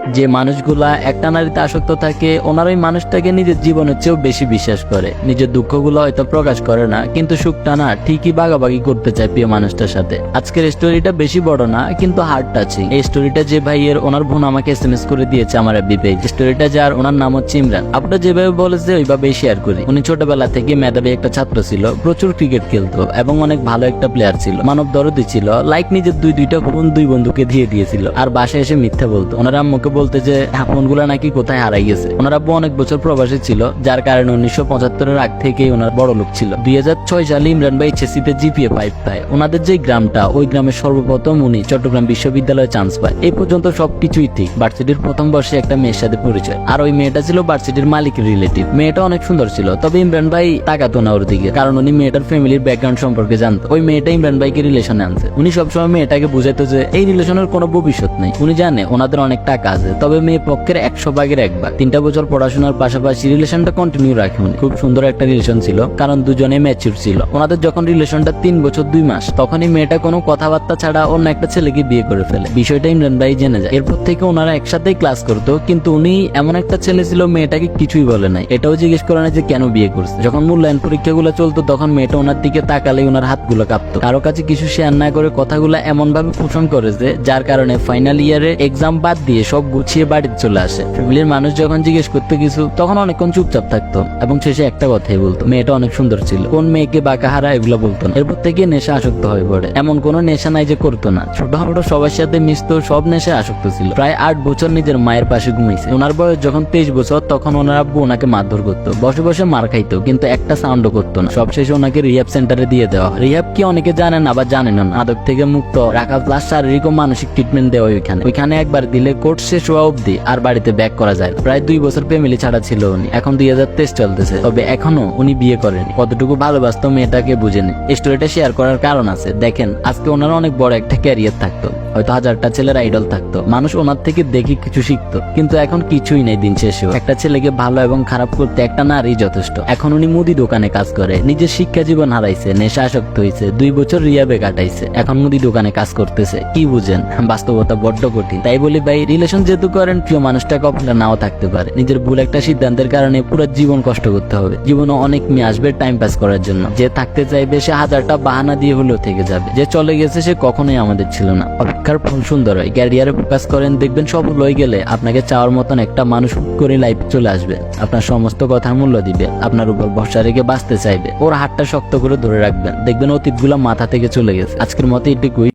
যে মানুষগুলা একটা নারীতে আসক্ত থাকে ওনার ওই মানুষটাকে নিজের জীবনের চেয়েও বেশি বিশ্বাস করে। নিজের দুঃখগুলো হয়তো প্রকাশ করে না, কিন্তু সুখটা না ঠিকই ভাগাভাগি করতে চায় প্রিয় মানুষটার সাথে। আজকের স্টোরিটা বেশি বড় না, কিন্তু হার্ট টাচিং। এই স্টোরিটা যে ভাইয়ের ওনার বোন আমাকে SMS করে দিয়েছে আমার FB পেজ। স্টোরিটা যার ওনার নাম হচ্ছে ইমরান। আপনারা যেভাবে বলেছে ওইভাবেই শেয়ার করি। উনি ছোটবেলা থেকে মেধাবী একটা ছাত্র ছিল, প্রচুর ক্রিকেট খেলতো এবং অনেক ভালো একটা প্লেয়ার ছিল, মানব দরদি ছিল। লাইক নিজের দুইটা ফোন দুই বন্ধুকে দিয়ে দিয়েছিল, আর বাসায় এসে মিথ্যা বলতো। ওনার আম্মুকে বলতে যে ফোনগুলা নাকি কোথায় হারাই গেছে। ওনার আব্বু অনেক বছর প্রবাসী ছিল, যার কারণে 1975-এর আগ থেকেই ওনার বড় লোক ছিল। 2006 সালে ইমরান ভাই HSC তে GPA 5 পায়। ওনাদের যে গ্রামটা, ওই গ্রামের সর্বপ্রথম উনি চট্টগ্রাম বিশ্ববিদ্যালয়ে চান্স পায়। এই পর্যন্ত সবকিছুই ঠিক। ভার্সিটির প্রথম বর্ষে একটা মেয়ের সাথে পরিচয়, আর ওই মেয়েটা ছিল ভার্সিটির মালিকের রিলেটিভ। মেয়েটা অনেক সুন্দর ছিল, তবে ইমরান ভাই তাকাতো না ওর দিকে, কারণ উনি মেয়েটার ফ্যামিলির ব্যাকগ্রাউন্ড সম্পর্কে জানতো। ওই মেয়েটা ইমরান ভাইকে রিলেশনে আনছে। উনি সবসময় মেয়েটাকে বুঝাইতো যে এই রিলেশনের কোনো ভবিষ্যৎ নেই। উনি জানে ওনাদের অনেক টাকা আছে, তবে মেয়ে পক্ষের 100 ভাগের 1 ভাগ। 3টা বছর পড়াশোনার পাশাপাশি রিলেশনটা কন্টিনিউ রাখে উনি। খুব সুন্দর একটা রিলেশন ছিল, কারণ দুজনে ম্যাচিউর ছিল। ওনাদের যখন রিলেশনটা 3 বছর 2 মাস, তখনই মেয়েটা কোনো কথাবার্তা ছাড়া অন্য একটা ছেলেকে বিয়ে করে ফেলে। বিষয়টা ইমরান ভাই জেনে যায়। এরপর থেকে ওনারা একসাথেই ক্লাস করতো, কিন্তু উনি এমন একটা ছেলে ছিল মেয়েটাকে কিছুই বলে নাই, এটাও জিজ্ঞেস করে না যে কেন বিয়ে করছে। যখন মূল্যায়ন পরীক্ষাগুলো চলতো, তখন মেয়েটা ওনার দিকে তাকালে ওনার হাতগুলো কাঁপতো। কারো কাছে কিছু শেয়ার না করে কথাগুলো এমন ভাবে পোষণ করে যে যার কারণে ফাইনাল ইয়ারে এক্সাম বাদ দিয়ে সব গুছিয়ে বাড়িতে চলে আসে। ফ্যামিলির মানুষ যখন জিজ্ঞেস করতে কিছু, তখন অনেকক্ষণ চুপচাপ থাকতো এবং শেষে একটা কথাই বলতো, মেয়েটা অনেক সুন্দর ছিল। কোন মেয়েকে বাঁকা হারা এগুলো বলতো না। এরপর থেকে নেশা আসক্ত হয়ে পড়ে। এমন কোন নেশা নাই যে করতো না। ছোটখাটো সবার সাথে মিশতো, সব নেশায় আসক্ত ছিল। প্রায় 8 বছর নিজের মায়ের পাশে ঘুমাইছে। ওনার বয়স যখন 23 বছর, তখন ওনার আব্বু ওনাকে মারধর করতো, বসে বসে মার খাইতো, কিন্তু একটা সাউন্ডও করতো না। সবশেষে ওনাকে রিহ্যাব সেন্টারে দিয়ে দেওয়া। রিহ্যাব কি অনেকে জানেন, আবার জানেন না। মাদক থেকে মুক্ত রাখা প্লাস শারীরিক ও মানসিক ট্রিটমেন্ট দেওয়া ওইখানে একবার দিলে কোর্স শেষ হওয়া অব্দি আর বাড়িতে ব্যাক করা যায়। প্রায় 2 বছর ফ্যামিলি ছাড়া ছিল উনি। এখন 2023 চলতেছে, তবে এখনো উনি বিয়ে করেনি। কতটুকু ভালোবাসতো মেয়েটাকে বুঝেনি। স্টোরিটা শেয়ার করার কারণ আছে। দেখেন, আজকে ওনার অনেক বড় একটা ক্যারিয়ার থাকতো, হয়তো 1000টা ছেলের আইডল থাকতো, মানুষ ওনার থেকে দেখে কিছু শিখতো, কিন্তু এখন কিছুই নেই। দিন শেষেও একটা ছেলেকে ভালো এবং খারাপ করতে একটা নারী যথেষ্ট। এখন উনি মুদি দোকানে কাজ করে, নিজের শিক্ষা জীবন হারাইছে, নেশা আসক্ত হয়েছে, 2 বছর রিয়াবে কাটাইছে, এখন মুদি দোকানে কাজ করতেছে। কি বুঝেন, বাস্তবতা বড্ড কঠিন। তাই বলি ভাই, রিলেশন যেহেতু করেন, প্রিয় মানুষটা কখনো নাও থাকতে পারে। নিজের ভুল একটা সিদ্ধান্তের কারণে পুরো জীবন কষ্ট করতে হবে। জীবনে অনেক মেয়ে আসবে টাইম পাস করার জন্য। যে থাকতে চাইবে সে 1000টা বাহানা দিয়ে হলেও থেকে যাবে। যে চলে গেছে সে কখনোই আমাদের ছিল না। অপেক্ষার ফল সুন্দর হয়। ক্যারিয়ারে ফোকাস করেন, দেখবেন সফল হয়ে গেলে আপনাকে চাওয়ার মতন একটা মানুষ করে লাইফ চলে আসবে। আপনার সমস্ত কথার মূল্য দিবে, আপনার উপর ভরসা রেখে বাঁচতে চাইবে। ওর হাতটা শক্ত করে ধরে রাখবেন, দেখবেন অতীতগুলো মাথা থেকে চলে গেছে। আজকের মতো এটুকুই।